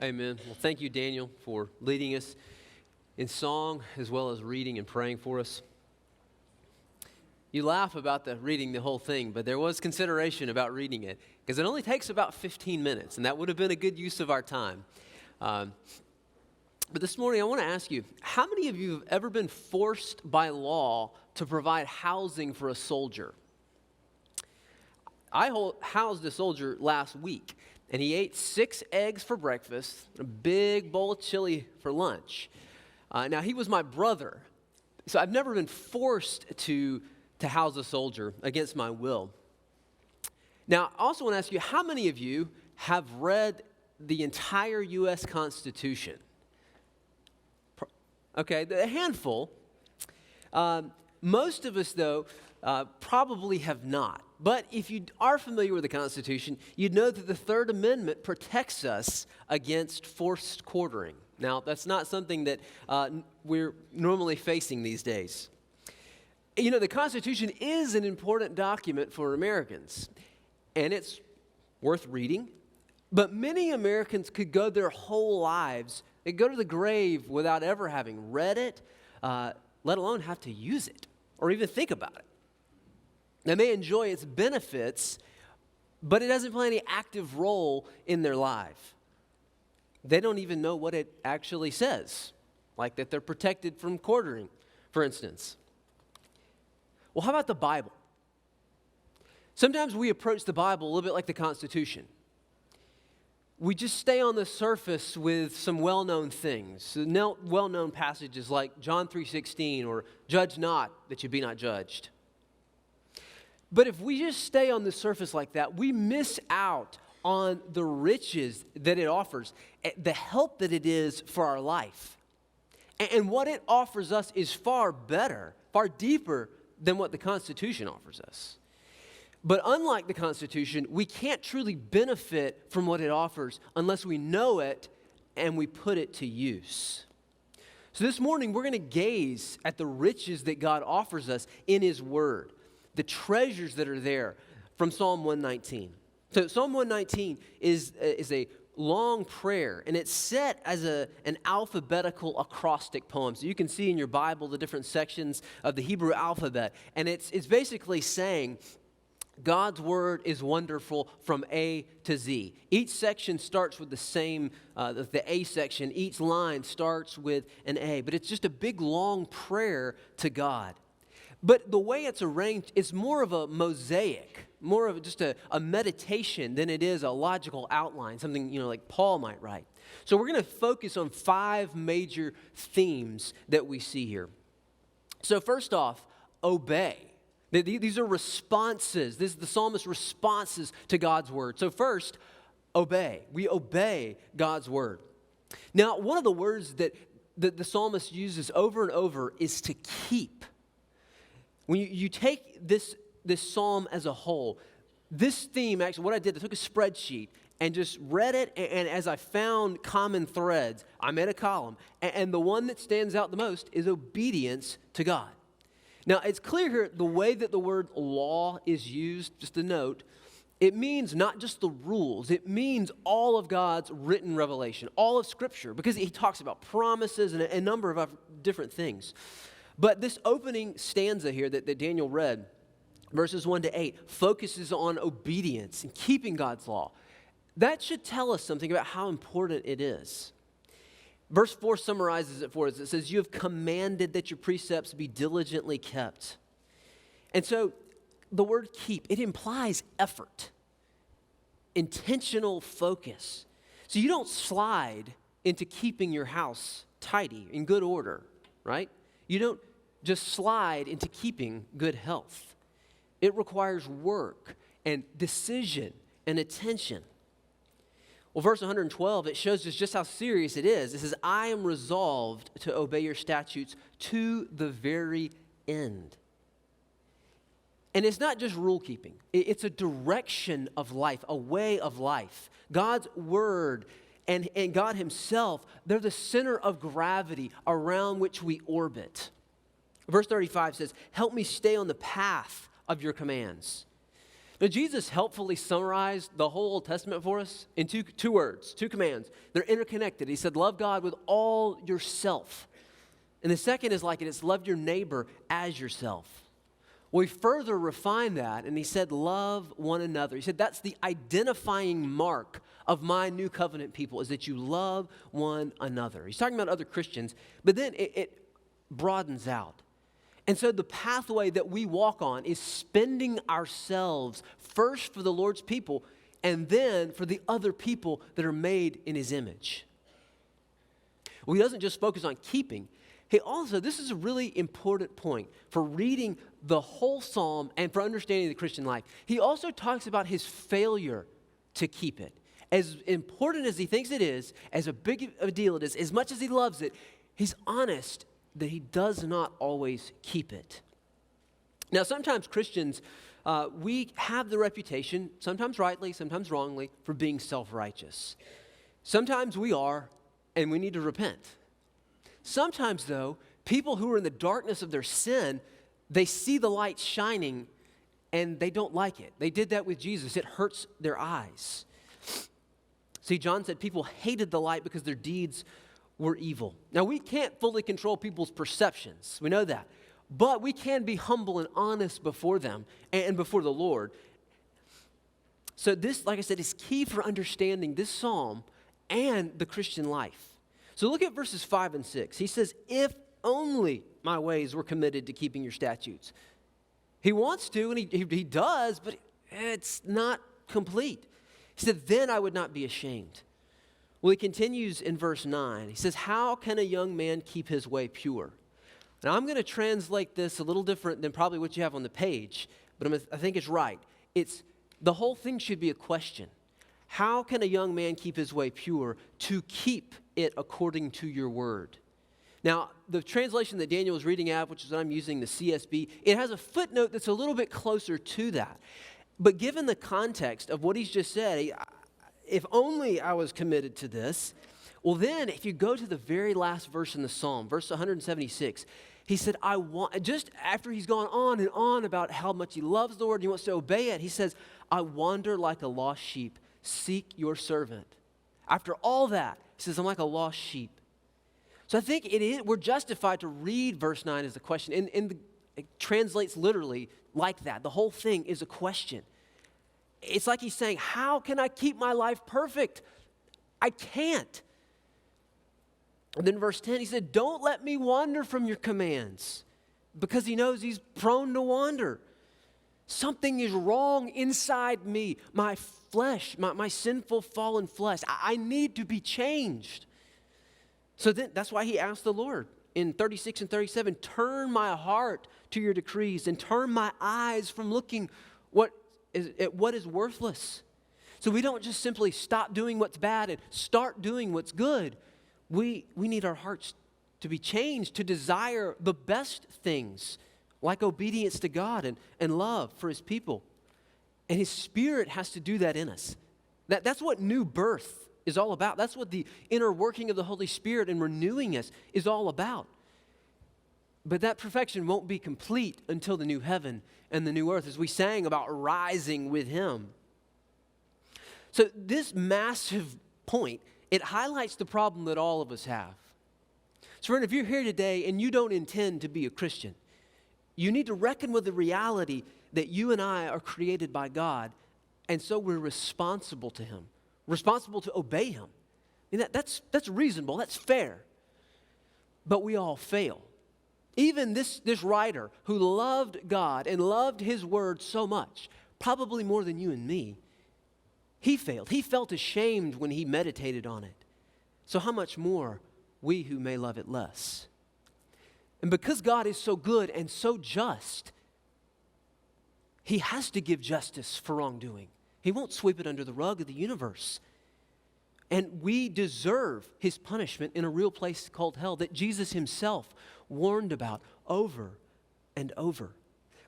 Amen. Well, thank you, Daniel, for leading us in song as well as reading and praying for us. You laugh about reading the whole thing, but there was consideration about reading it because it only takes about 15 minutes, and that would have been a good use of our time. But this morning, I want to ask you, how many of you have ever been forced by law to provide housing for a soldier? I housed a soldier last week, and he ate 6 eggs for breakfast, a big bowl of chili for lunch. Now, he was my brother, so I've never been forced to house a soldier against my will. Now, I also want to ask you, how many of you have read the entire U.S. Constitution? Okay, a handful. Most of us, though, probably have not. But if you are familiar with the Constitution, you'd know that the Third Amendment protects us against forced quartering. Now, that's not something that we're normally facing these days. You know, the Constitution is an important document for Americans, and it's worth reading. But many Americans could go their whole lives, they go to the grave without ever having read it, let alone have to use it or even think about it. They may enjoy its benefits, but it doesn't play any active role in their life. They don't even know what it actually says, like that they're protected from quartering, for instance. Well, how about the Bible? Sometimes we approach the Bible a little bit like the Constitution. We just stay on the surface with some well-known things, well-known passages like John 3:16 or judge not that you be not judged. But if we just stay on the surface like that, we miss out on the riches that it offers, the help that it is for our life. And what it offers us is far better, far deeper than what the Constitution offers us. But unlike the Constitution, we can't truly benefit from what it offers unless we know it and we put it to use. So this morning, we're going to gaze at the riches that God offers us in His Word, the treasures that are there from Psalm 119. So Psalm 119 is a long prayer, and it's set as an alphabetical acrostic poem. So you can see in your Bible the different sections of the Hebrew alphabet, and it's basically saying God's word is wonderful from A to Z. Each section starts with the same, the A section. Each line starts with an A, but it's just a big, long prayer to God. But the way it's arranged, it's more of a mosaic, more of just a meditation than it is a logical outline, something, like Paul might write. So we're going to focus on 5 major themes that we see here. So first off, obey. These are responses. This is the psalmist's responses to God's word. So first, obey. We obey God's word. Now, one of the words that the psalmist uses over and over is to keep. When you take this psalm as a whole, this theme, actually, what I did, I took a spreadsheet and just read it, and as I found common threads, I made a column. And the one that stands out the most is obedience to God. Now, it's clear here the way that the word law is used, just a note, it means not just the rules, it means all of God's written revelation, all of Scripture, because he talks about promises and a number of different things. But this opening stanza here that Daniel read, verses 1 to 8, focuses on obedience and keeping God's law. That should tell us something about how important it is. Verse 4 summarizes it for us. It says, you have commanded that your precepts be diligently kept. And so the word keep, it implies effort, intentional focus. So you don't slide into keeping your house tidy, in good order, right? You don't just slide into keeping good health. It requires work and decision and attention. Well, verse 112, it shows us just how serious it is. It says, I am resolved to obey your statutes to the very end. And it's not just rule keeping. It's a direction of life, a way of life. God's word and God himself, they're the center of gravity around which we orbit. Verse 35 says, help me stay on the path of your commands. Now, Jesus helpfully summarized the whole Old Testament for us in two words, two commands. They're interconnected. He said, love God with all yourself. And the second is like it. It's love your neighbor as yourself. Well, he further refined that, and he said, love one another. He said, that's the identifying mark of my new covenant people, is that you love one another. He's talking about other Christians, but then it broadens out. And so the pathway that we walk on is spending ourselves first for the Lord's people and then for the other people that are made in his image. Well, he doesn't just focus on keeping. He also, this is a really important point for reading the whole psalm and for understanding the Christian life. He also talks about his failure to keep it. As important as he thinks it is, as a big a deal it is, as much as he loves it, he's honest that he does not always keep it. Now, sometimes Christians, we have the reputation, sometimes rightly, sometimes wrongly, for being self-righteous. Sometimes we are, and we need to repent. Sometimes, though, people who are in the darkness of their sin, they see the light shining, and they don't like it. They did that with Jesus. It hurts their eyes. See, John said people hated the light because their deeds were evil. Now, we can't fully control people's perceptions. We know that. But we can be humble and honest before them and before the Lord. So this, like I said, is key for understanding this psalm and the Christian life. So look at verses 5 and 6. He says, if only my ways were committed to keeping your statutes. He wants to, and he does, but it's not complete. He said, then I would not be ashamed. Well, he continues in verse 9. He says, how can a young man keep his way pure? Now, I'm going to translate this a little different than probably what you have on the page, but I think it's right. The whole thing should be a question. How can a young man keep his way pure? To keep it according to your word. Now, the translation that Daniel was reading out, which is what I'm using, the CSB, it has a footnote that's a little bit closer to that. But given the context of what he's just said, if only I was committed to this, well then, if you go to the very last verse in the Psalm, verse 176, he said, just after he's gone on and on about how much he loves the Lord and he wants to obey it, he says, I wander like a lost sheep, seek your servant. After all that, he says, I'm like a lost sheep. So I think we're justified to read verse 9 as a question, and it translates literally like that. The whole thing is a question. It's like he's saying, how can I keep my life perfect? I can't. And then verse 10, he said, don't let me wander from your commands, because he knows he's prone to wander. Something is wrong inside me, my flesh, my sinful fallen flesh. I need to be changed. So then that's why he asked the Lord in 36 and 37, turn my heart to your decrees and turn my eyes from looking at what is worthless. So we don't just simply stop doing what's bad and start doing what's good. We need our hearts to be changed to desire the best things, like obedience to God and love for his people. And his Spirit has to do that in us. That's what new birth is all about. That's what the inner working of the Holy Spirit and renewing us is all about. But that perfection won't be complete until the new heaven and the new earth, as we sang about rising with him. So this massive point, it highlights the problem that all of us have. So friend, if you're here today and you don't intend to be a Christian, you need to reckon with the reality that you and I are created by God, and so we're responsible to him, responsible to obey him. I mean, that's reasonable, that's fair. But we all fail. Even this writer who loved God and loved his word so much, probably more than you and me, he failed. He felt ashamed when he meditated on it. So how much more we who may love it less? And because God is so good and so just, he has to give justice for wrongdoing. He won't sweep it under the rug of the universe. And we deserve his punishment in a real place called hell that Jesus himself warned about over and over.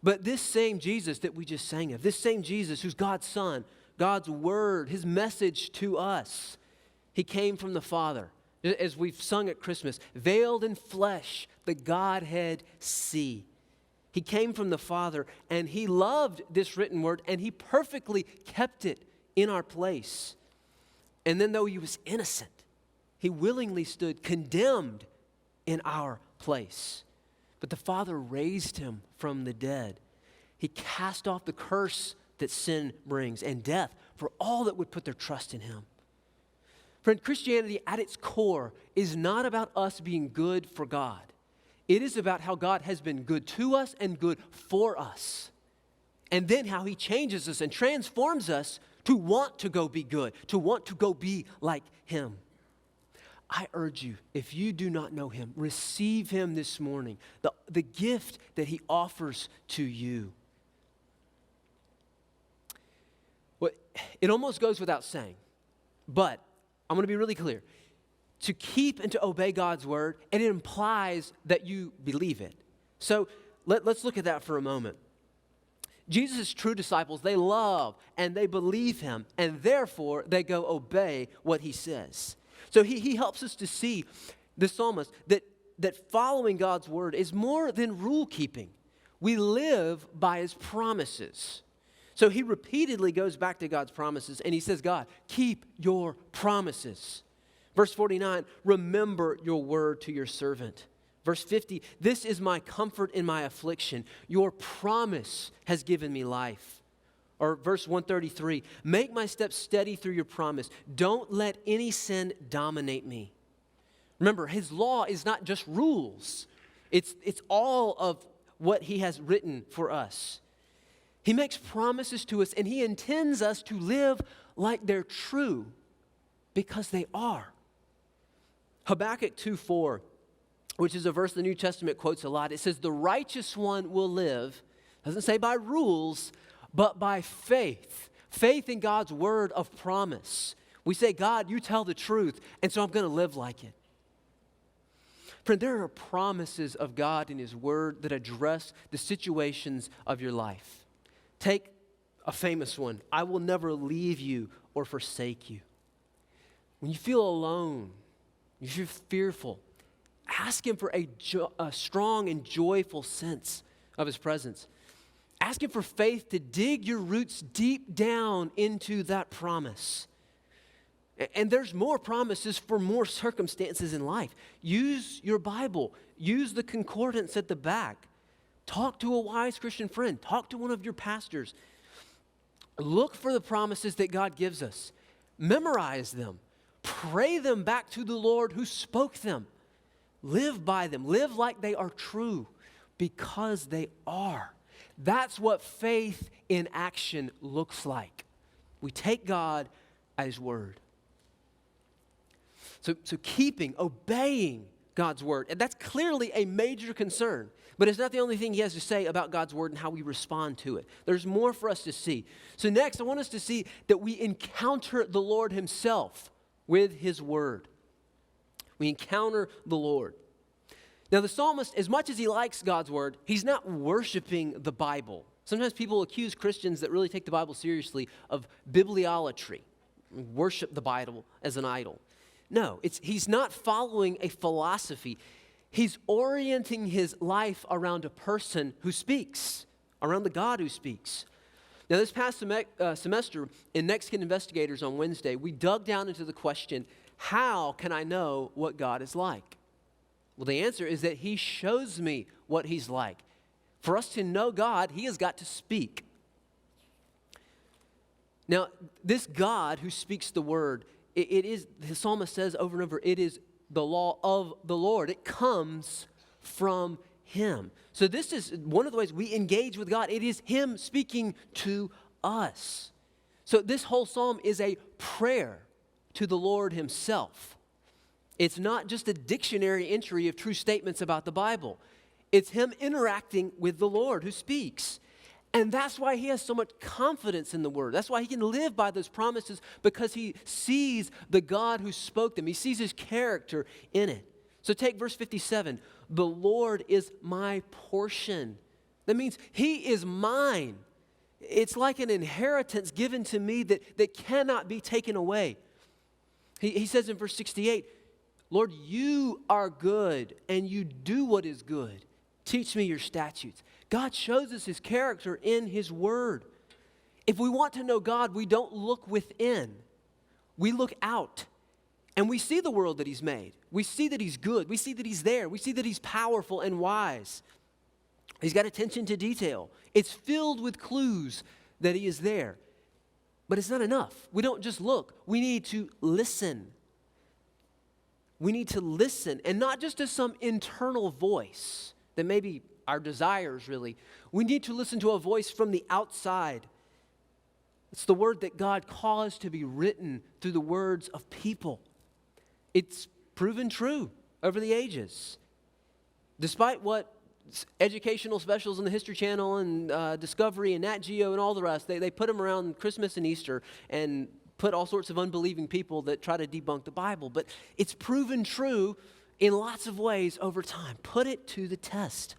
But this same Jesus that we just sang of, this same Jesus who's God's Son, God's Word, his message to us, he came from the Father. As we've sung at Christmas, veiled in flesh, the Godhead see. He came from the Father, and he loved this written word, and he perfectly kept it in our place. And then though he was innocent, he willingly stood condemned in our place. But the Father raised him from the dead. He cast off the curse that sin brings and death for all that would put their trust in him. Friend, Christianity at its core is not about us being good for God. It is about how God has been good to us and good for us. And then how he changes us and transforms us to want to go be good, to want to go be like him. I urge you, if you do not know him, receive him this morning, the gift that he offers to you. Well, it almost goes without saying, but I'm going to be really clear. To keep and to obey God's word, and it implies that you believe it. So let's look at that for a moment. Jesus' true disciples, they love and they believe him, and therefore they go obey what he says. So he helps us to see, the psalmist, that following God's word is more than rule keeping. We live by his promises. So he repeatedly goes back to God's promises, and he says, God, keep your promises. Verse 49, remember your word to your servant. Verse 50, this is my comfort in my affliction. Your promise has given me life. Or verse 133, make my steps steady through your promise. Don't let any sin dominate me. Remember, his law is not just rules. It's all of what he has written for us. He makes promises to us, and he intends us to live like they're true because they are. Habakkuk 2:4, which is a verse the New Testament quotes a lot. It says, the righteous one will live, doesn't say by rules, but by faith. Faith in God's word of promise. We say, God, you tell the truth, and so I'm going to live like it. Friend, there are promises of God in his word that address the situations of your life. Take a famous one. I will never leave you or forsake you. When you feel alone, you feel fearful, ask him for a strong and joyful sense of his presence. Ask him for faith to dig your roots deep down into that promise. And there's more promises for more circumstances in life. Use your Bible. Use the concordance at the back. Talk to a wise Christian friend. Talk to one of your pastors. Look for the promises that God gives us. Memorize them. Pray them back to the Lord who spoke them. Live by them. Live like they are true because they are. That's what faith in action looks like. We take God at his word. So keeping, obeying God's word, and that's clearly a major concern. But it's not the only thing he has to say about God's word and how we respond to it. There's more for us to see. So next, I want us to see that we encounter the Lord himself with his word. We encounter the Lord. Now, the psalmist, as much as he likes God's word, he's not worshiping the Bible. Sometimes people accuse Christians that really take the Bible seriously of bibliolatry, worship the Bible as an idol. No, he's not following a philosophy. He's orienting his life around a person who speaks, around the God who speaks. Now, this past semester in Next Gen Investigators on Wednesday, we dug down into the question, how can I know what God is like? Well, the answer is that he shows me what he's like. For us to know God, he has got to speak. Now, this God who speaks the word, it is, the psalmist says over and over, it is the law of the Lord. It comes from him. So this is one of the ways we engage with God. It is him speaking to us. So this whole psalm is a prayer to the Lord himself. It's not just a dictionary entry of true statements about the Bible. It's him interacting with the Lord who speaks. And that's why he has so much confidence in the word. That's why he can live by those promises, because he sees the God who spoke them. He sees his character in it. So take verse 57. The Lord is my portion. That means he is mine. It's like an inheritance given to me that cannot be taken away. He says in verse 68, Lord, you are good and you do what is good. Teach me your statutes. God shows us his character in his word. If we want to know God, we don't look within. We look out. And we see the world that he's made. We see that he's good. We see that he's there. We see that he's powerful and wise. He's got attention to detail. It's filled with clues that he is there. But it's not enough. We don't just look. We need to listen. We need to listen, and not just to some internal voice that maybe our desires really. We need to listen to a voice from the outside. It's the word that God caused to be written through the words of people. It's proven true over the ages. Despite what educational specials on the History Channel and Discovery and Nat Geo and all the rest, they put them around Christmas and Easter and put all sorts of unbelieving people that try to debunk the Bible. But it's proven true in lots of ways over time. Put it to the test.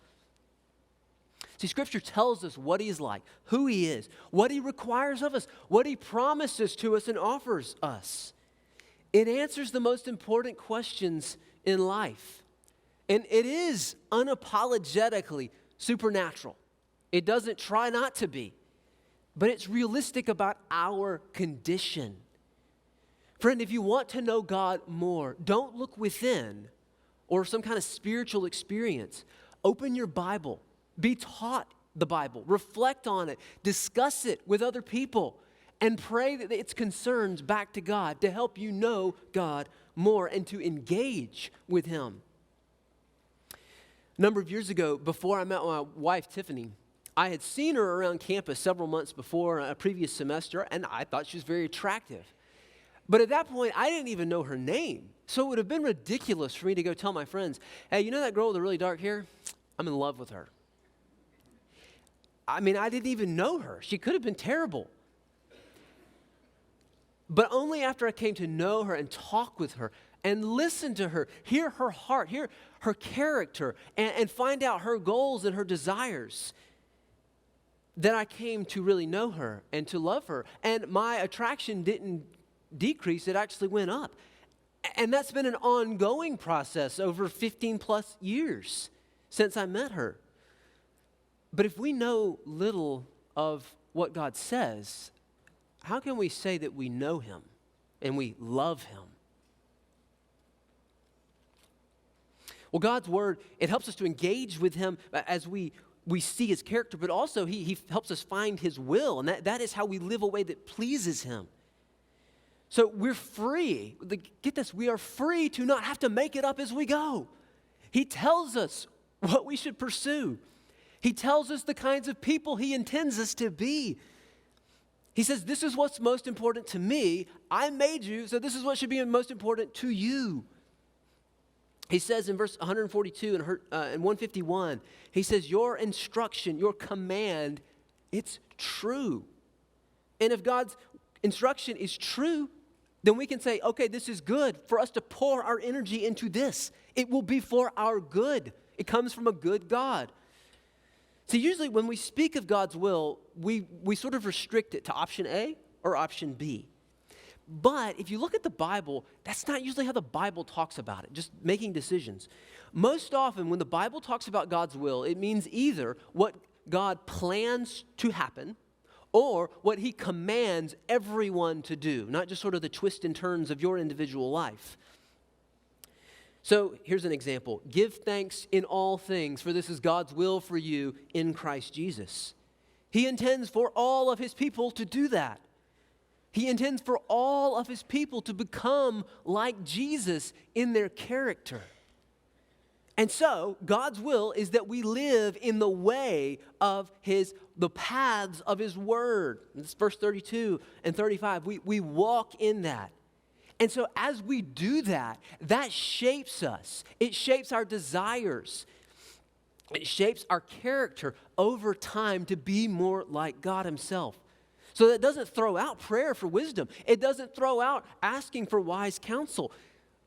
See, Scripture tells us what he is like, who he is, what he requires of us, what he promises to us and offers us. It answers the most important questions in life. And it is unapologetically supernatural. It doesn't try not to be, but it's realistic about our condition. Friend, if you want to know God more, don't look within or some kind of spiritual experience. Open your Bible. Be taught the Bible. Reflect on it. Discuss it with other people. And pray that its concerns back to God to help you know God more and to engage with him. A number of years ago, before I met my wife, Tiffany, I had seen her around campus several months before a previous semester, and I thought she was very attractive. But at that point, I didn't even know her name. So it would have been ridiculous for me to go tell my friends, hey, you know that girl with the really dark hair? I'm in love with her. I mean, I didn't even know her. She could have been terrible. But only after I came to know her and talk with her and listen to her, hear her heart, hear her character, and find out her goals and her desires, that I came to really know her and to love her. And my attraction didn't decrease, it actually went up. And that's been an ongoing process over 15 plus years since I met her. But if we know little of what God says, how can we say that we know him and we love him? Well, God's word, it helps us to engage with him as we see his character, but also he helps us find his will, and that is how we live a way that pleases him. So we're free. Get this, we are free to not have to make it up as we go. He tells us what we should pursue. He tells us the kinds of people he intends us to be. He says, this is what's most important to me. I made you, so this is what should be most important to you. He says in verse 142 and 151, he says, your instruction, your command, it's true. And if God's instruction is true, then we can say, okay, this is good for us to pour our energy into this. It will be for our good. It comes from a good God. See, usually when we speak of God's will, we sort of restrict it to option A or option B. But if you look at the Bible, that's not usually how the Bible talks about it, just making decisions. Most often when the Bible talks about God's will, it means either what God plans to happen or what he commands everyone to do, not just sort of the twists and turns of your individual life. So here's an example. Give thanks in all things, for this is God's will for you in Christ Jesus. He intends for all of his people to do that. He intends for all of his people to become like Jesus in their character. And so, God's will is that we live in the way of the paths of his word. This is verse 32 and 35. We walk in that. And so as we do that, that shapes us. It shapes our desires. It shapes our character over time to be more like God himself. So that doesn't throw out prayer for wisdom. It doesn't throw out asking for wise counsel.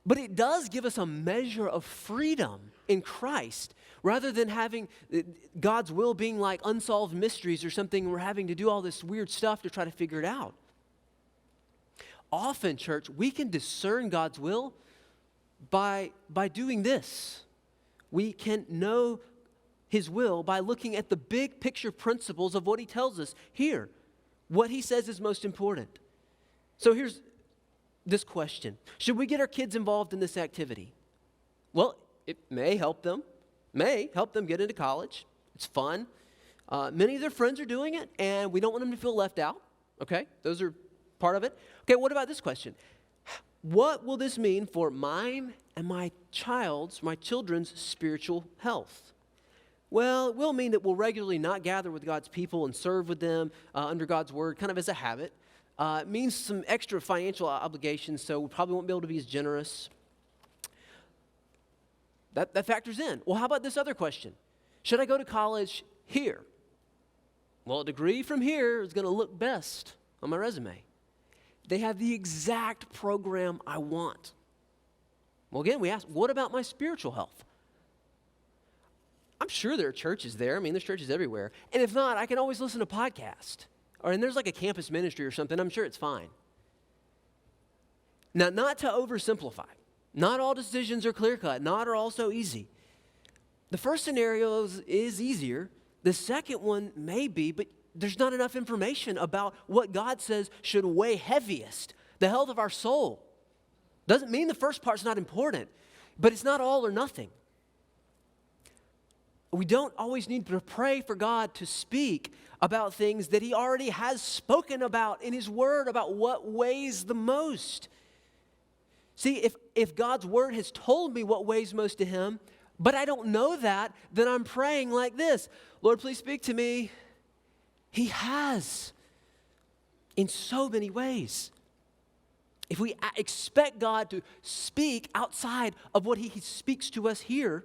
But it does give us a measure of freedom in Christ rather than having God's will being like unsolved mysteries or something. We're having to do all this weird stuff to try to figure it out. Often, church, we can discern God's will by doing this. We can know His will by looking at the big picture principles of what He tells us here, what He says is most important. So here's this question. Should we get our kids involved in this activity? Well, it may help them get into college. It's fun. Many of their friends are doing it, and we don't want them to feel left out. Okay, those are part of it. Okay, what about this question? What will this mean for mine and my children's spiritual health? Well, it will mean that we'll regularly not gather with God's people and serve with them under God's word, kind of as a habit. It means some extra financial obligations, so we probably won't be able to be as generous. That factors in. Well, how about this other question? Should I go to college here? Well, a degree from here is going to look best on my resume. They have the exact program I want. Well, again, we ask, what about my spiritual health? I'm sure there are churches there. I mean, there's churches everywhere. And if not, I can always listen to a podcast. And there's like a campus ministry or something. I'm sure it's fine. Now, not to oversimplify. Not all decisions are clear-cut. Not are all so easy. The first scenario is easier. The second one may be, but there's not enough information about what God says should weigh heaviest, the health of our soul. Doesn't mean the first part's not important, but it's not all or nothing. We don't always need to pray for God to speak about things that He already has spoken about in His Word, about what weighs the most. See, if God's Word has told me what weighs most to Him, but I don't know that, then I'm praying like this: Lord, please speak to me. He has, in so many ways. If we expect God to speak outside of what He speaks to us here,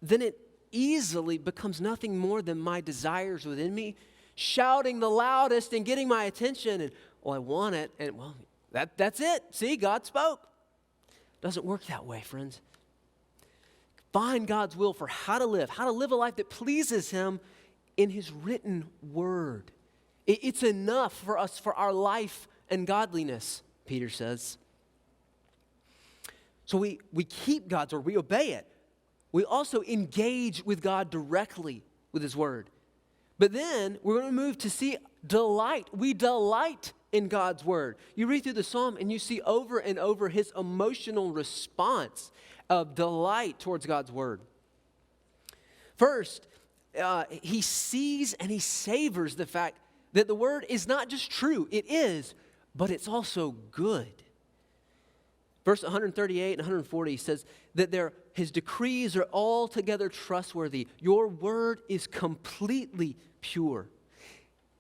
then it easily becomes nothing more than my desires within me shouting the loudest and getting my attention. And, I want it. And, that's it. See, God spoke. Doesn't work that way, friends. Find God's will for how to live a life that pleases Him in His written word. It's enough for us, for our life and godliness, Peter says. So we keep God's word, we obey it. We also engage with God directly with His word. But then we're going to move to see delight. We delight in God's word. You read through the psalm and you see over and over His emotional response of delight towards God's word. First, he sees and he savors the fact that the word is not just true, it is, but it's also good. Verse 138 and 140 says that His decrees are altogether trustworthy. Your word is completely pure.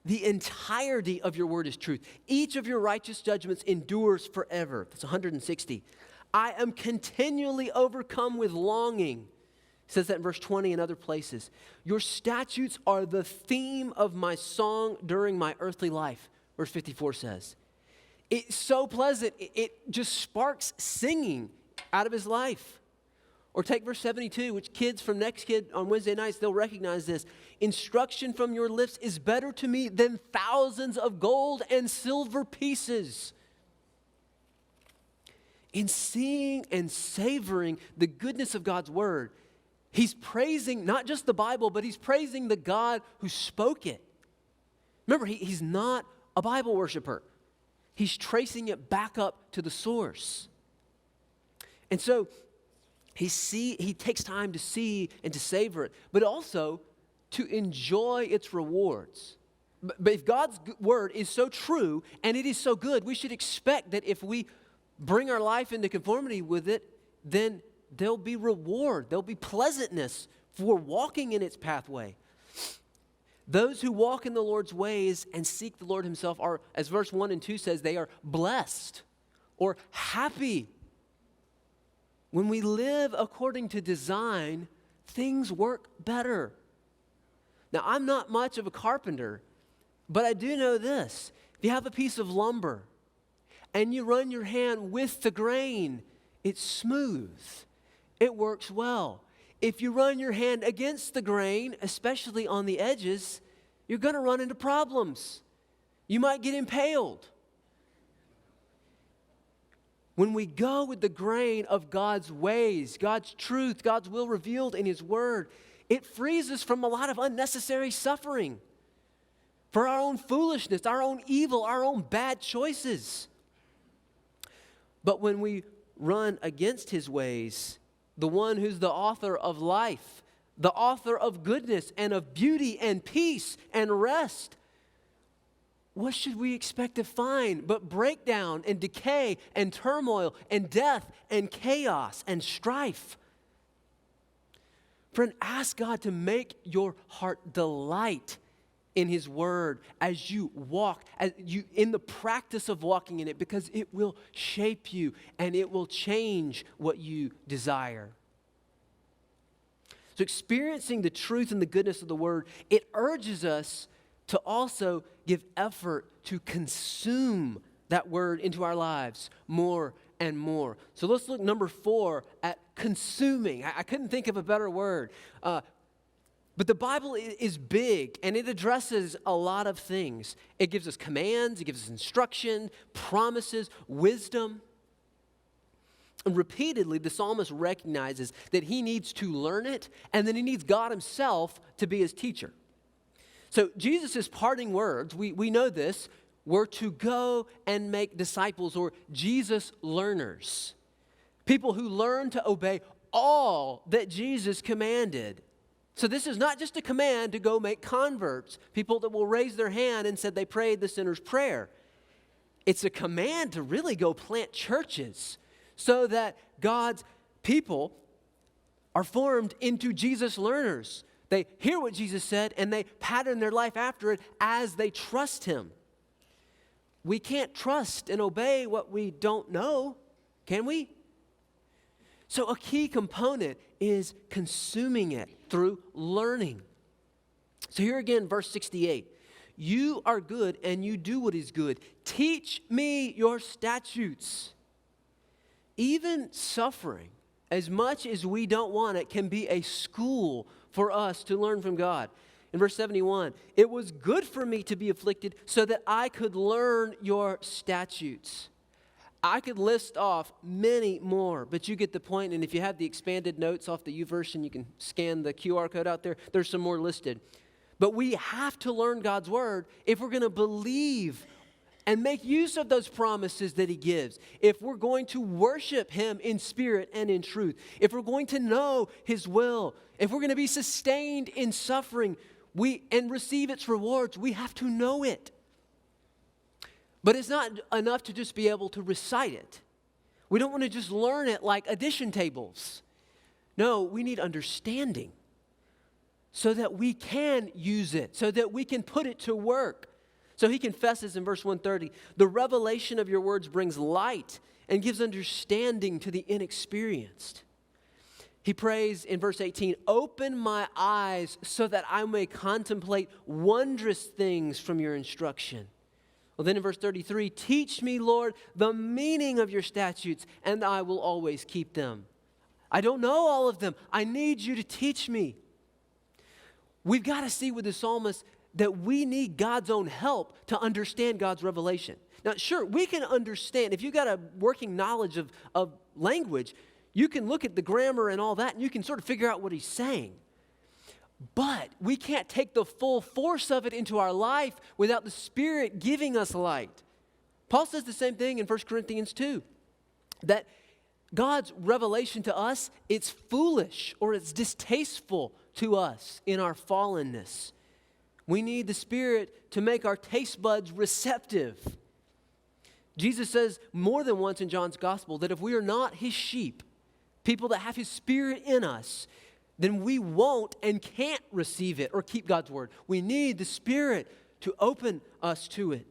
The entirety of your word is truth. Each of your righteous judgments endures forever. That's 160. I am continually overcome with longing. It says that in verse 20 and other places. Your statutes are the theme of my song during my earthly life. Verse 54 says. It's so pleasant, it just sparks singing out of his life. Or take verse 72, which kids from Next Kid on Wednesday nights, they'll recognize this. Instruction from your lips is better to me than thousands of gold and silver pieces. In seeing and savoring the goodness of God's word, he's praising not just the Bible, but he's praising the God who spoke it. Remember, he's not a Bible worshiper. He's tracing it back up to the source. And so he takes time to see and to savor it, but also to enjoy its rewards. But if God's word is so true and it is so good, we should expect that if we bring our life into conformity with it, then there'll be reward, there'll be pleasantness for walking in its pathway. Those who walk in the Lord's ways and seek the Lord himself are, as verse 1 and 2 says, they are blessed or happy. When we live according to design, things work better. Now, I'm not much of a carpenter, but I do know this. If you have a piece of lumber and you run your hand with the grain, it's smooth. It works well. If you run your hand against the grain, especially on the edges, you're going to run into problems. You might get impaled. When we go with the grain of God's ways, God's truth, God's will revealed in his word, it frees us from a lot of unnecessary suffering for our own foolishness, our own evil, our own bad choices. But when we run against his ways, the one who's the author of life, the author of goodness and of beauty and peace and rest, what should we expect to find but breakdown and decay and turmoil and death and chaos and strife? Friend, ask God to make your heart delight in his word as you walk, as you in the practice of walking in it, because it will shape you and it will change what you desire. So experiencing the truth and the goodness of the word, it urges us to also give effort to consume that word into our lives more and more. So let's look, number 4, at consuming. I couldn't think of a better word. But the Bible is big, and it addresses a lot of things. It gives us commands, it gives us instruction, promises, wisdom. And repeatedly, the psalmist recognizes that he needs to learn it, and then he needs God himself to be his teacher. So Jesus' parting words, we know this, were to go and make disciples, or Jesus learners. People who learn to obey all that Jesus commanded. So this is not just a command to go make converts, people that will raise their hand and said they prayed the sinner's prayer. It's a command to really go plant churches so that God's people are formed into Jesus learners. They hear what Jesus said and they pattern their life after it as they trust him. We can't trust and obey what we don't know, can we? So a key component is consuming it through learning. So here again, verse 68. You are good and you do what is good. Teach me your statutes. Even suffering, as much as we don't want it, can be a school for us to learn from God. In verse 71, it was good for me to be afflicted so that I could learn your statutes. I could list off many more, but you get the point. And if you have the expanded notes off the YouVersion, you can scan the QR code out there. There's some more listed. But we have to learn God's word if we're going to believe and make use of those promises that he gives. If we're going to worship him in spirit and in truth. If we're going to know his will. If we're going to be sustained in suffering and receive its rewards, we have to know it. But it's not enough to just be able to recite it. We don't want to just learn it like addition tables. No, we need understanding so that we can use it, so that we can put it to work. So he confesses in verse 130, the revelation of your words brings light and gives understanding to the inexperienced. He prays in verse 18, open my eyes so that I may contemplate wondrous things from your instruction. Well, then in verse 33, teach me, Lord, the meaning of your statutes, and I will always keep them. I don't know all of them. I need you to teach me. We've got to see with the psalmist that we need God's own help to understand God's revelation. Now, sure, we can understand. If you've got a working knowledge of language, you can look at the grammar and all that, and you can sort of figure out what he's saying. But we can't take the full force of it into our life without the Spirit giving us light. Paul says the same thing in 1 Corinthians 2, that God's revelation to us, it's foolish or it's distasteful to us in our fallenness. We need the Spirit to make our taste buds receptive. Jesus says more than once in John's Gospel that if we are not his sheep, people that have his Spirit in us, then we won't and can't receive it or keep God's word. We need the Spirit to open us to it.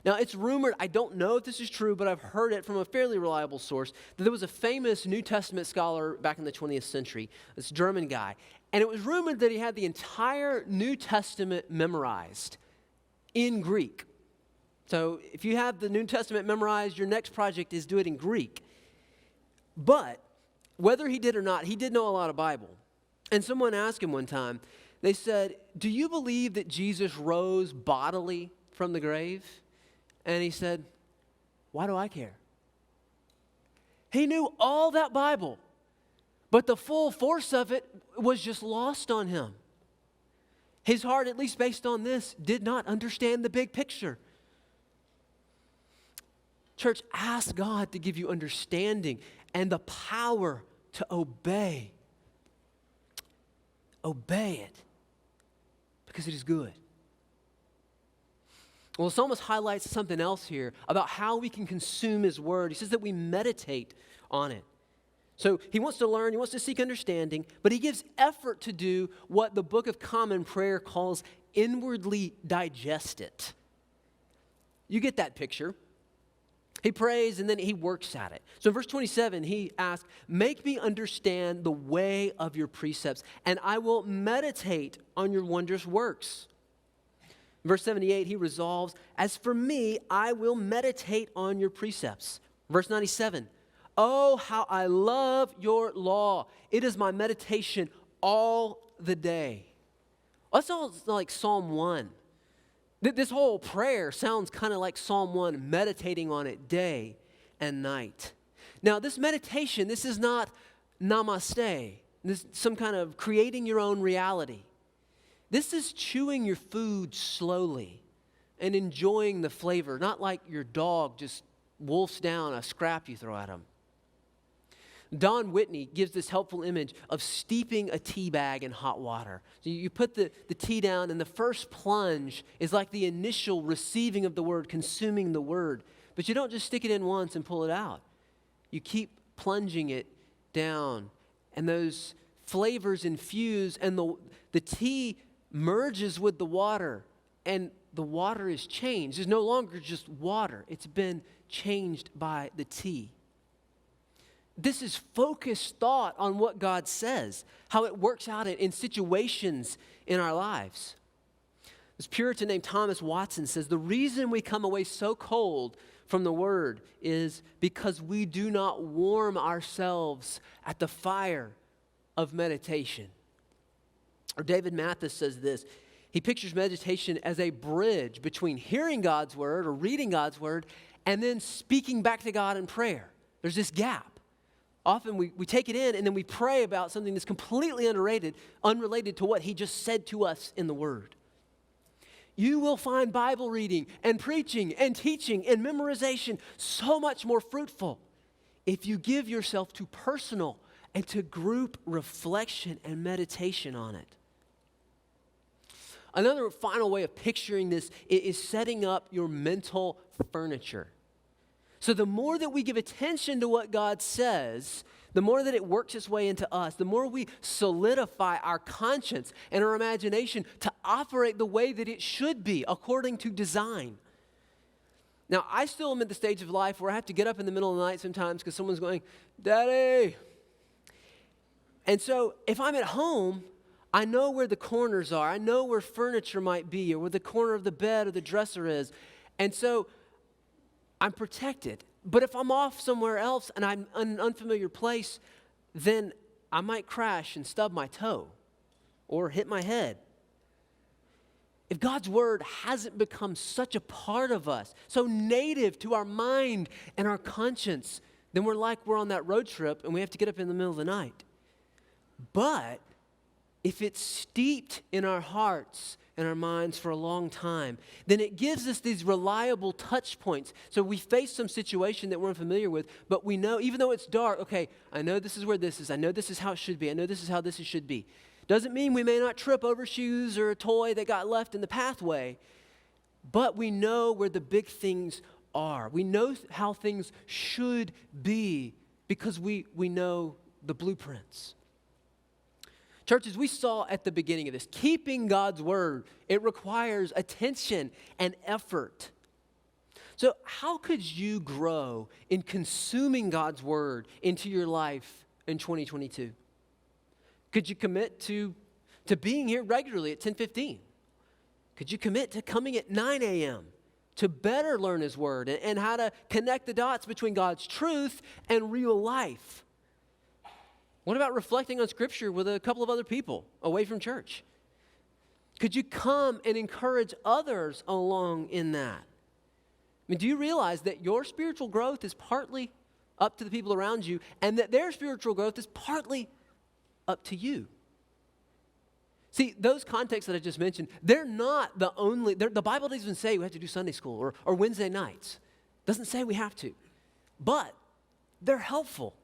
Now, it's rumored, I don't know if this is true, but I've heard it from a fairly reliable source, that there was a famous New Testament scholar back in the 20th century, this German guy, and it was rumored that he had the entire New Testament memorized in Greek. So if you have the New Testament memorized, your next project is do it in Greek. But whether he did or not, he did know a lot of Bible. And someone asked him one time, they said, do you believe that Jesus rose bodily from the grave? And he said, why do I care? He knew all that Bible, But the full force of it was just lost on him. His heart, at least based on this, did not understand the big picture. Church, ask God to give you understanding and the power to obey. Obey it, because it is good. Well, the psalmist highlights something else here about how we can consume his word. He says that we meditate on it. So he wants to learn, he wants to seek understanding, but he gives effort to do what the Book of Common Prayer calls inwardly digest it. You get that picture. He prays and then he works at it. So in verse 27, he asks, "Make me understand the way of your precepts, and I will meditate on your wondrous works." Verse 78, he resolves, "As for me, I will meditate on your precepts." Verse 97, "Oh, how I love your law. It is my meditation all the day." That's all like Psalm 1. This whole prayer sounds kind of like Psalm 1, meditating on it day and night. Now, this meditation, this is not namaste, this some kind of creating your own reality. This is chewing your food slowly and enjoying the flavor, not like your dog just wolfs down a scrap you throw at him. Don Whitney gives this helpful image of steeping a tea bag in hot water. So you put the tea down, and the first plunge is like the initial receiving of the word, consuming the word. But you don't just stick it in once and pull it out. You keep plunging it down, and those flavors infuse, and the tea merges with the water, and the water is changed. It's no longer just water. It's been changed by the tea. This is focused thought on what God says, how it works out in situations in our lives. This Puritan named Thomas Watson says, "The reason we come away so cold from the Word is because we do not warm ourselves at the fire of meditation." Or David Mathis says this, he pictures meditation as a bridge between hearing God's Word or reading God's Word and then speaking back to God in prayer. There's this gap. Often we take it in and then we pray about something that's completely unrelated to what he just said to us in the Word. You will find Bible reading and preaching and teaching and memorization so much more fruitful if you give yourself to personal and to group reflection and meditation on it. Another final way of picturing this is setting up your mental furniture. So the more that we give attention to what God says, the more that it works its way into us, the more we solidify our conscience and our imagination to operate the way that it should be according to design. Now, I still am at the stage of life where I have to get up in the middle of the night sometimes because someone's going, "Daddy." And so if I'm at home, I know where the corners are. I know where furniture might be or where the corner of the bed or the dresser is. And so I'm protected. But if I'm off somewhere else and I'm in an unfamiliar place, then I might crash and stub my toe or hit my head. If God's Word hasn't become such a part of us, so native to our mind and our conscience, then we're like we're on that road trip and we have to get up in the middle of the night. But if it's steeped in our hearts and our minds for a long time, then it gives us these reliable touch points. So we face some situation that we're unfamiliar with, but we know, even though it's dark, okay, I know this is where this is. I know this is how it should be. I know this is how this should be. Doesn't mean we may not trip over shoes or a toy that got left in the pathway, but we know where the big things are. We know how things should be because we know the blueprints. Church, as we saw at the beginning of this, keeping God's Word, it requires attention and effort. So how could you grow in consuming God's Word into your life in 2022? Could you commit to being here regularly at 10:15? Could you commit to coming at 9 a.m. to better learn His Word and how to connect the dots between God's truth and real life? What about reflecting on Scripture with a couple of other people away from church? Could you come and encourage others along in that? I mean, do you realize that your spiritual growth is partly up to the people around you and that their spiritual growth is partly up to you. See, those contexts that I just mentioned, they're not the only, the Bible doesn't even say we have to do Sunday school or Wednesday nights. It doesn't say we have to. But they're helpful.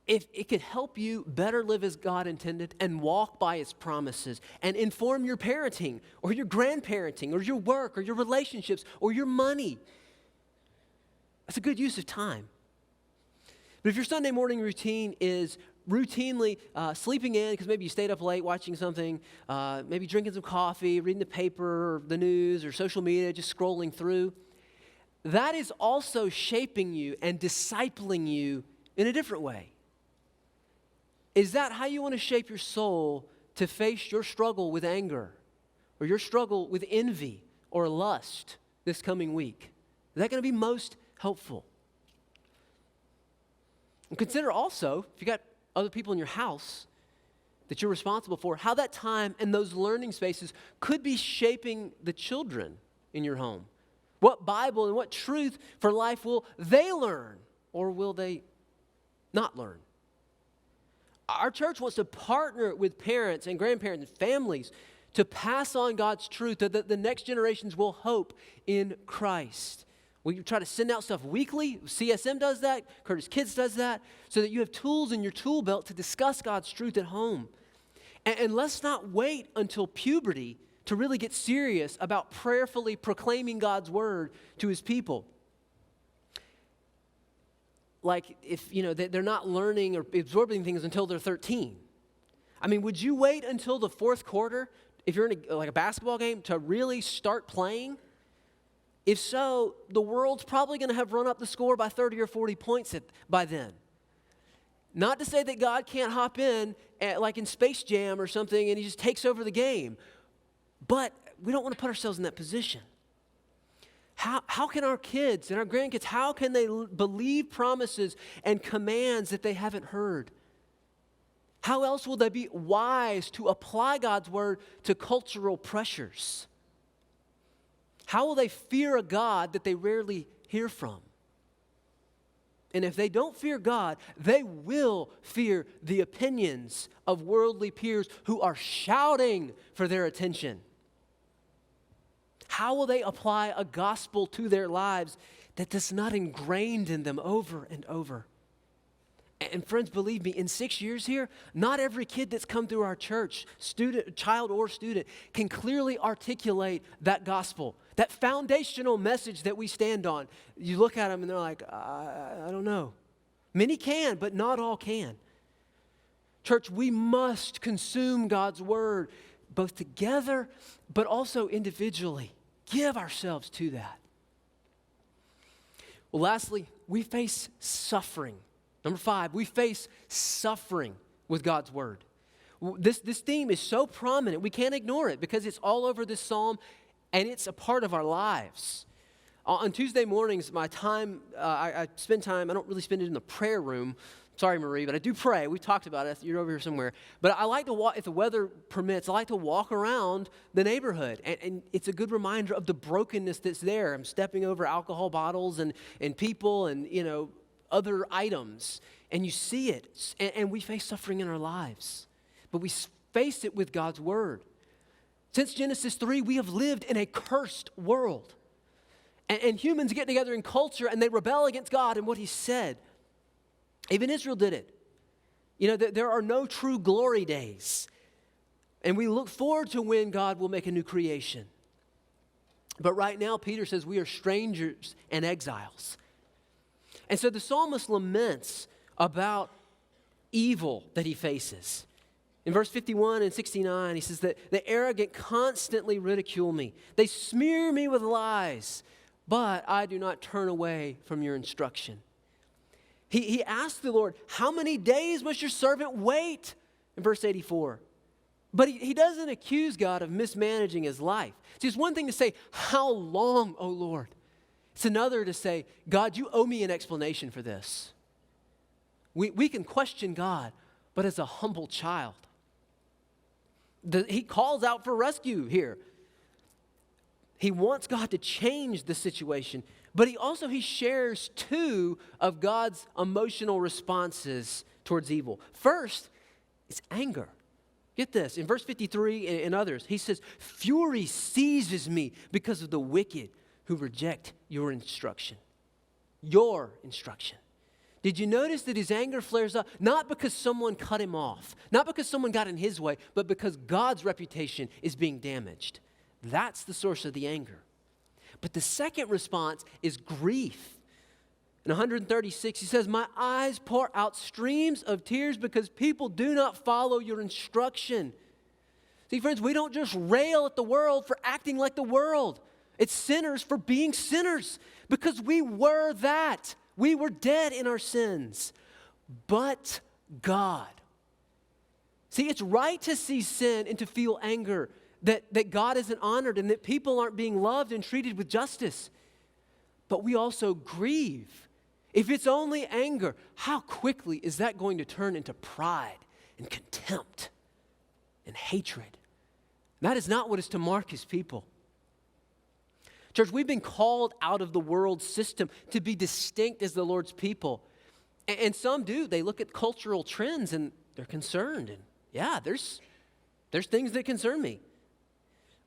If it could help you better live as God intended and walk by His promises and inform your parenting or your grandparenting or your work or your relationships or your money, that's a good use of time. But if your Sunday morning routine is routinely sleeping in because maybe you stayed up late watching something, maybe drinking some coffee, reading the paper or the news or social media, just scrolling through, that is also shaping you and discipling you in a different way. Is that how you want to shape your soul to face your struggle with anger or your struggle with envy or lust this coming week? Is that going to be most helpful? And consider also, if you got other people in your house that you're responsible for, how that time and those learning spaces could be shaping the children in your home. What Bible and what truth for life will they learn, or will they not learn? Our church wants to partner with parents and grandparents and families to pass on God's truth so that the next generations will hope in Christ. We try to send out stuff weekly. CSM does that. Curtis Kids does that. So that you have tools in your tool belt to discuss God's truth at home. And let's not wait until puberty to really get serious about prayerfully proclaiming God's word to His people. Like if, they're not learning or absorbing things until they're 13. I mean, would you wait until the fourth quarter, if you're in a basketball game, to really start playing? If so, the world's probably going to have run up the score by 30 or 40 points by then. Not to say that God can't hop in, like in Space Jam or something, and He just takes over the game. But we don't want to put ourselves in that position. How can our kids and our grandkids, how can they believe promises and commands that they haven't heard? How else will they be wise to apply God's word to cultural pressures? How will they fear a God that they rarely hear from? And if they don't fear God, they will fear the opinions of worldly peers who are shouting for their attention. How will they apply a gospel to their lives that's not ingrained in them over and over? And friends, believe me, in 6 years here, not every kid that's come through our church, child or student, can clearly articulate that gospel, that foundational message that we stand on. You look at them and they're like, I don't know. Many can, but not all can. Church, we must consume God's word, both together, but also individually. Give ourselves to that. Well, lastly, we face suffering. Number 5, we face suffering with God's word. This theme is so prominent, we can't ignore it because it's all over this psalm and it's a part of our lives. On Tuesday mornings, my time, I spend time, I don't really spend it in the prayer room. Sorry, Marie, but I do pray. We talked about it. You're over here somewhere. But I like to walk, if the weather permits, I like to walk around the neighborhood. And it's a good reminder of the brokenness that's there. I'm stepping over alcohol bottles and people and, other items. And you see it. And we face suffering in our lives. But we face it with God's word. Since Genesis 3, we have lived in a cursed world. And humans get together in culture and they rebel against God and what He said. Even Israel did it. There are no true glory days. And we look forward to when God will make a new creation. But right now, Peter says we are strangers and exiles. And so the psalmist laments about evil that he faces. In verse 51 and 69, he says that the arrogant constantly ridicule me. They smear me with lies, but I do not turn away from your instruction. He asked the Lord, how many days must your servant wait? In verse 84. But he doesn't accuse God of mismanaging his life. See, it's one thing to say, how long, O Lord? It's another to say, God, you owe me an explanation for this. We can question God, but as a humble child. He calls out for rescue here. He wants God to change the situation. But he shares 2 of God's emotional responses towards evil. First, it's anger. Get this, in verse 53 and others, he says, fury seizes me because of the wicked who reject your instruction. Your instruction. Did you notice that his anger flares up not because someone cut him off, not because someone got in his way, but because God's reputation is being damaged? That's the source of the anger. But the second response is grief. In 136, he says, my eyes pour out streams of tears because people do not follow your instruction. See, friends, we don't just rail at the world for acting like the world. It's sinners for being sinners because we were that. We were dead in our sins. But God. See, it's right to see sin and to feel anger that God isn't honored and that people aren't being loved and treated with justice. But we also grieve. If it's only anger, how quickly is that going to turn into pride and contempt and hatred? That is not what is to mark his people. Church, we've been called out of the world system to be distinct as the Lord's people. And some do. They look at cultural trends and they're concerned. And yeah, there's things that concern me.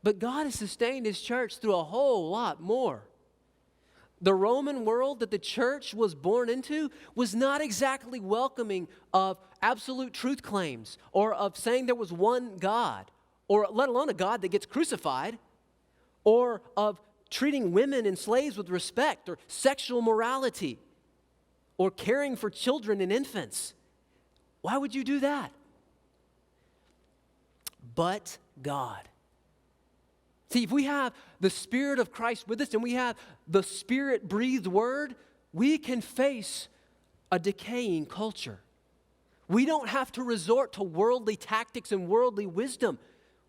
But God has sustained his church through a whole lot more. The Roman world that the church was born into was not exactly welcoming of absolute truth claims or of saying there was one God, or let alone a God that gets crucified, or of treating women and slaves with respect, or sexual morality, or caring for children and infants. Why would you do that? But God. See, if we have the Spirit of Christ with us and we have the Spirit-breathed Word, we can face a decaying culture. We don't have to resort to worldly tactics and worldly wisdom.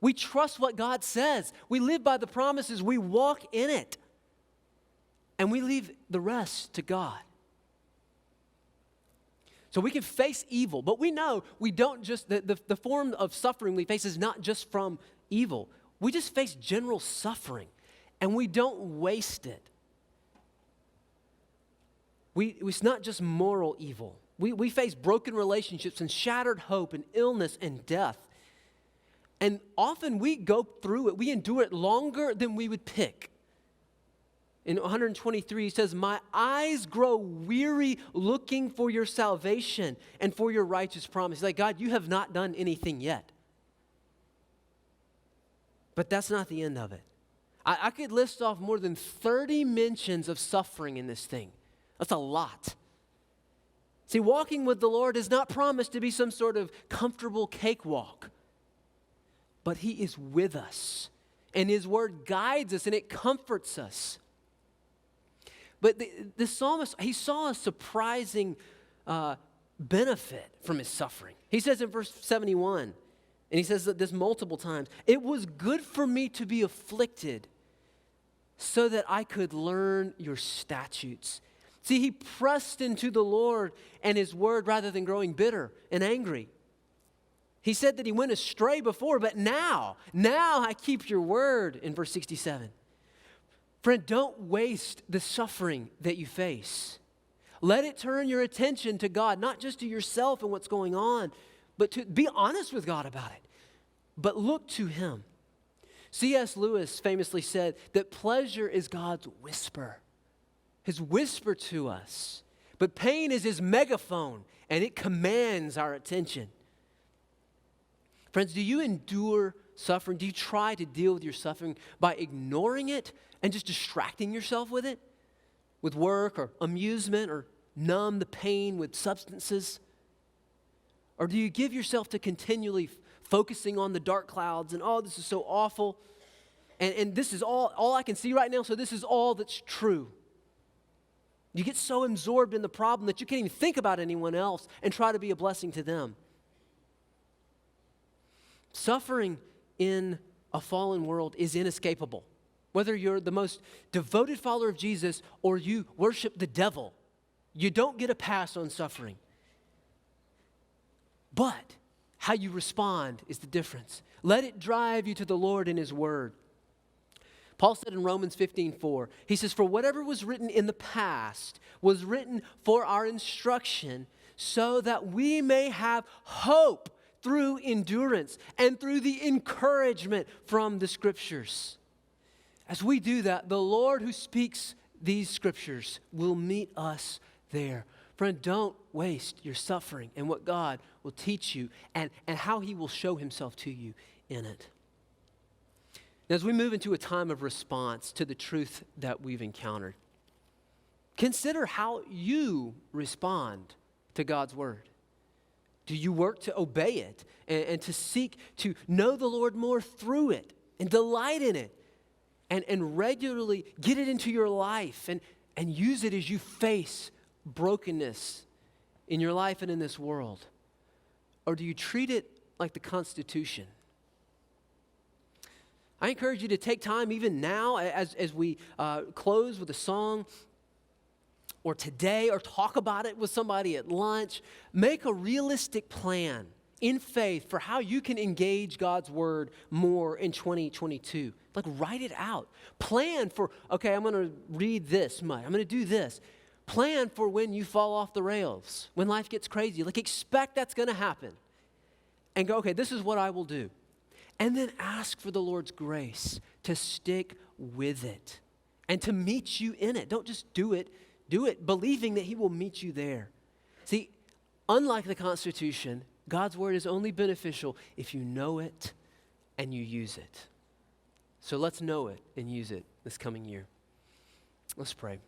We trust what God says. We live by the promises. We walk in it. And we leave the rest to God. So we can face evil, but we know we don't just, the form of suffering we face is not just from evil. We just face general suffering, and we don't waste it. It's not just moral evil. We face broken relationships and shattered hope and illness and death. And often we go through it. We endure it longer than we would pick. In 123, he says, my eyes grow weary looking for your salvation and for your righteous promise. He's like, God, you have not done anything yet. But that's not the end of it. I could list off more than 30 mentions of suffering in this thing. That's a lot. See, walking with the Lord is not promised to be some sort of comfortable cakewalk. But he is with us. And his word guides us and it comforts us. But the psalmist, he saw a surprising benefit from his suffering. He says in verse 71, and he says this multiple times, it was good for me to be afflicted so that I could learn your statutes. See, he pressed into the Lord and his word rather than growing bitter and angry. He said that he went astray before, but now I keep your word in verse 67. Friend, don't waste the suffering that you face. Let it turn your attention to God, not just to yourself and what's going on, but to be honest with God about it. But look to him. C.S. Lewis famously said that pleasure is God's whisper, his whisper to us. But pain is his megaphone, and it commands our attention. Friends, do you endure suffering? Do you try to deal with your suffering by ignoring it and just distracting yourself with it? With work or amusement, or numb the pain with substances? Or do you give yourself to continually focusing on the dark clouds and, oh, this is so awful, and this is all I can see right now, so this is all that's true? You get so absorbed in the problem that you can't even think about anyone else and try to be a blessing to them. Suffering in a fallen world is inescapable. Whether you're the most devoted follower of Jesus or you worship the devil, you don't get a pass on suffering. But how you respond is the difference. Let it drive you to the Lord and his word. Paul said in Romans 15:4, he says, for whatever was written in the past was written for our instruction, so that we may have hope through endurance and through the encouragement from the Scriptures. As we do that, the Lord who speaks these Scriptures will meet us there. Friend, don't waste your suffering and what God will teach you and how He will show Himself to you in it. As we move into a time of response to the truth that we've encountered, consider how you respond to God's Word. Do you work to obey it and to seek to know the Lord more through it and delight in it and regularly get it into your life and use it as you face brokenness in your life and in this world? Or do you treat it like the Constitution? I encourage you to take time even now as we close with a song, or today, or talk about it with somebody at lunch. Make a realistic plan in faith for how you can engage God's Word more in 2022. Like, write it out. Plan for, okay, I'm going to read this much. I'm going to do this. Plan for when you fall off the rails, when life gets crazy. Like, expect that's going to happen. And go, okay, this is what I will do. And then ask for the Lord's grace to stick with it and to meet you in it. Don't just do it. Do it believing that He will meet you there. See, unlike the Constitution, God's Word is only beneficial if you know it and you use it. So let's know it and use it this coming year. Let's pray.